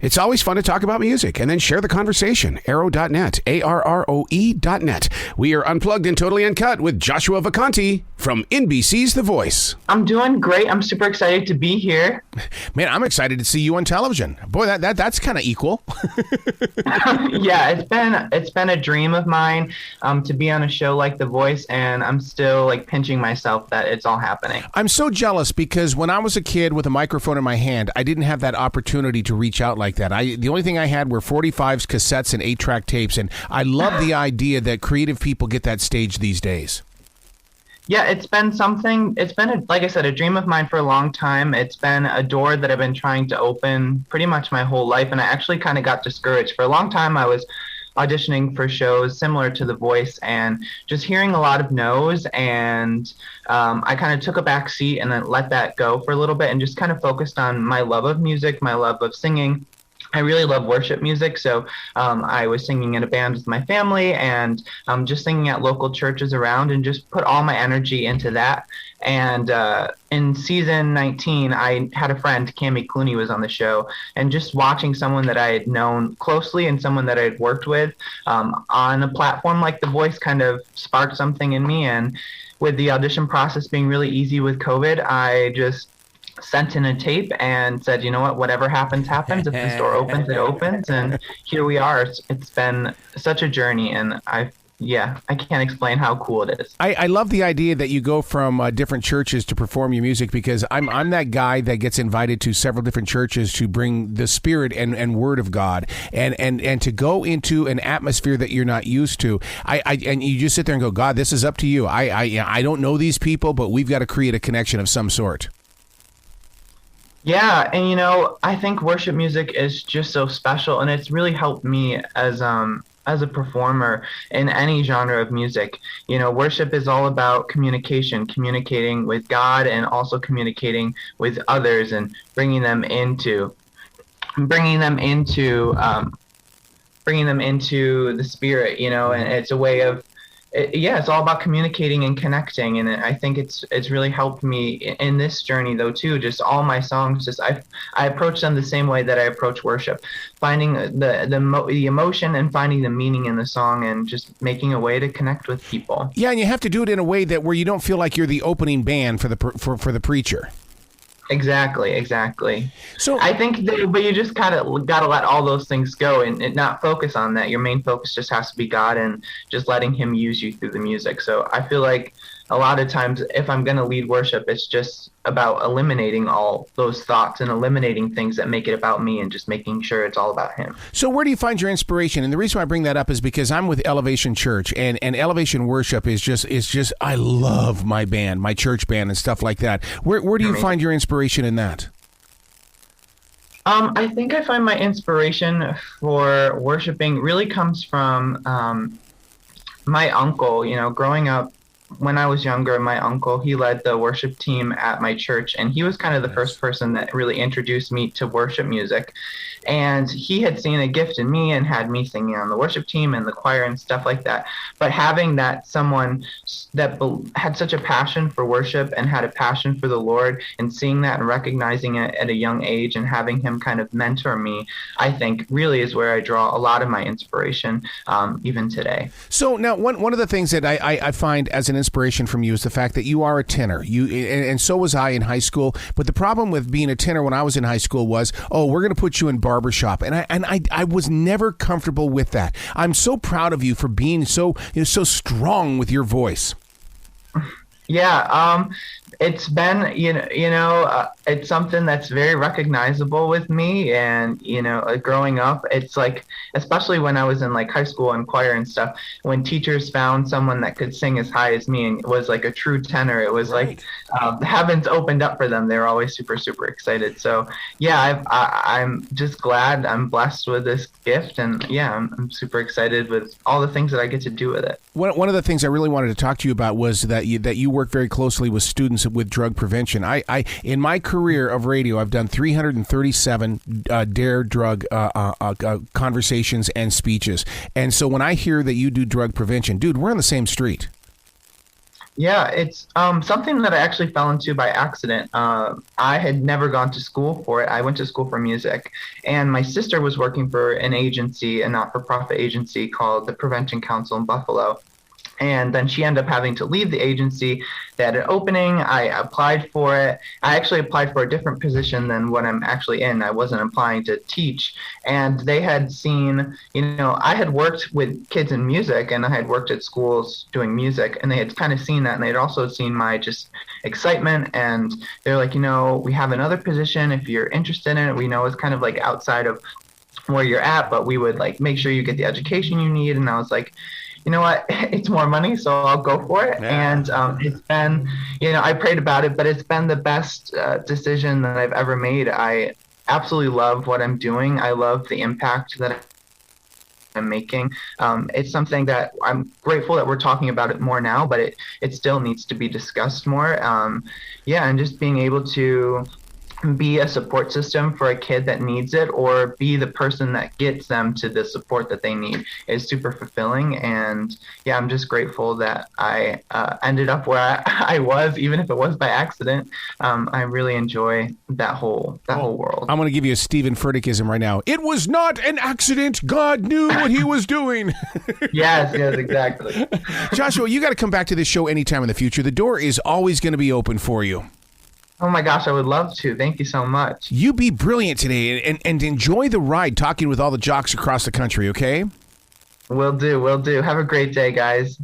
It's always fun to talk about music and then share the conversation. Arrow.net, ARROE.net. We are unplugged and totally uncut with Joshua Vacanti from NBC's The Voice. I'm doing great. I'm super excited to be here. Man, I'm excited to see you on television. Boy, that's kind of equal. Yeah, it's been a dream of mine to be on a show like The Voice, and I'm still like pinching myself that it's all happening. I'm so jealous because when I was a kid with a microphone in my hand, I didn't have that opportunity to reach out like that. The only thing I had were 45s, cassettes, and 8-track tapes, and I love the idea that creative people get that stage these days. Yeah, it's been, like I said, a dream of mine for a long time. It's been a door that I've been trying to open pretty much my whole life, and I actually kind of got discouraged. For a long time, I was auditioning for shows similar to The Voice and just hearing a lot of no's, and I kind of took a back seat and then let that go for a little bit and just kind of focused on my love of music, my love of singing. I really love worship music, so I was singing in a band with my family and just singing at local churches around and just put all my energy into that. And in season 19, I had a friend, Cammie Clooney, was on the show, and just watching someone that I had known closely and someone that I had worked with on a platform like The Voice kind of sparked something in me. And with the audition process being really easy with COVID, I just sent in a tape and said, you know what, whatever happens, happens. If this door opens, it opens. And here we are. It's been such a journey, and I can't explain how cool it is. I love the idea that you go from different churches to perform your music, because I'm that guy that gets invited to several different churches to bring the spirit and word of God and to go into an atmosphere that you're not used to. And you just sit there and go, God, this is up to you. I don't know these people, but we've got to create a connection of some sort. Yeah, and I think worship music is just so special, and it's really helped me as a performer in any genre of music. Worship is all about communicating with God and also communicating with others and bringing them into the spirit, and it's a way of it's all about communicating and connecting, and I think it's really helped me in this journey though too. Just all my songs, I approach them the same way that I approach worship, finding the emotion and finding the meaning in the song, and just making a way to connect with people. Yeah, and you have to do it in a way that where you don't feel like you're the opening band for the preacher. Exactly. So I think but you just kind of got to let all those things go and not focus on that. Your main focus just has to be God and just letting him use you through the music. So I feel like a lot of times if I'm going to lead worship, it's just about eliminating all those thoughts and eliminating things that make it about me and just making sure it's all about him. So where do you find your inspiration? And the reason why I bring that up is because I'm with Elevation Church, and Elevation Worship is just I love my band, my church band and stuff like that. Where do you find your inspiration in that? I think I find my inspiration for worshiping really comes from my uncle. Growing up, when I was younger, my uncle, he led the worship team at my church, and he was kind of the first person that really introduced me to worship music. And he had seen a gift in me and had me singing on the worship team and the choir and stuff like that. But having that someone that had such a passion for worship and had a passion for the Lord, and seeing that and recognizing it at a young age and having him kind of mentor me, I think really is where I draw a lot of my inspiration even today. So now one of the things that I find as an inspiration from you is the fact that you are a tenor. And so was I in high school. But the problem with being a tenor when I was in high school was, we're going to put you in barbershop. And I was never comfortable with that. I'm so proud of you for being so strong with your voice. Yeah, it's been, it's something that's very recognizable with me. And, growing up, it's like, especially when I was in like high school and choir and stuff, when teachers found someone that could sing as high as me and was like a true tenor, it was right. Like the heavens opened up for them. They were always super, super excited. So yeah, I'm just glad I'm blessed with this gift. And yeah, I'm super excited with all the things that I get to do with it. One of the things I really wanted to talk to you about was that you work very closely with students with drug prevention. I in my career of radio, I've done 337 DARE drug conversations and speeches. And so when I hear that you do drug prevention, dude, we're on the same street. Yeah, it's something that I actually fell into by accident. I had never gone to school for it. I went to school for music, and my sister was working for an agency, a not-for-profit agency called the Prevention Council in Buffalo. And then she ended up having to leave the agency. They had an opening. I applied for it. I actually applied for a different position than what I'm actually in. I wasn't applying to teach. And they had seen, I had worked with kids in music and I had worked at schools doing music, and they had kind of seen that. And they'd also seen my just excitement. And they're like, we have another position if you're interested in it. We know it's kind of like outside of where you're at, but we would like make sure you get the education you need. And I was like, you know what, it's more money, so I'll go for it. Yeah. And it's been, I prayed about it, but it's been the best decision that I've ever made. I absolutely love what I'm doing. I love the impact that I'm making. It's something that I'm grateful that we're talking about it more now, but it still needs to be discussed more. And just being able to be a support system for a kid that needs it, or be the person that gets them to the support that they need, is super fulfilling. And yeah, I'm just grateful that I ended up where I was, even if it was by accident. I really enjoy that whole world. I'm going to give you a Stephen Furtickism right now. It was not an accident. God knew what he was doing. Yes, exactly. Joshua, you got to come back to this show anytime in the future. The door is always going to be open for you. Oh my gosh, I would love to. Thank you so much. You be brilliant today and enjoy the ride talking with all the jocks across the country, okay? Will do. Have a great day, guys.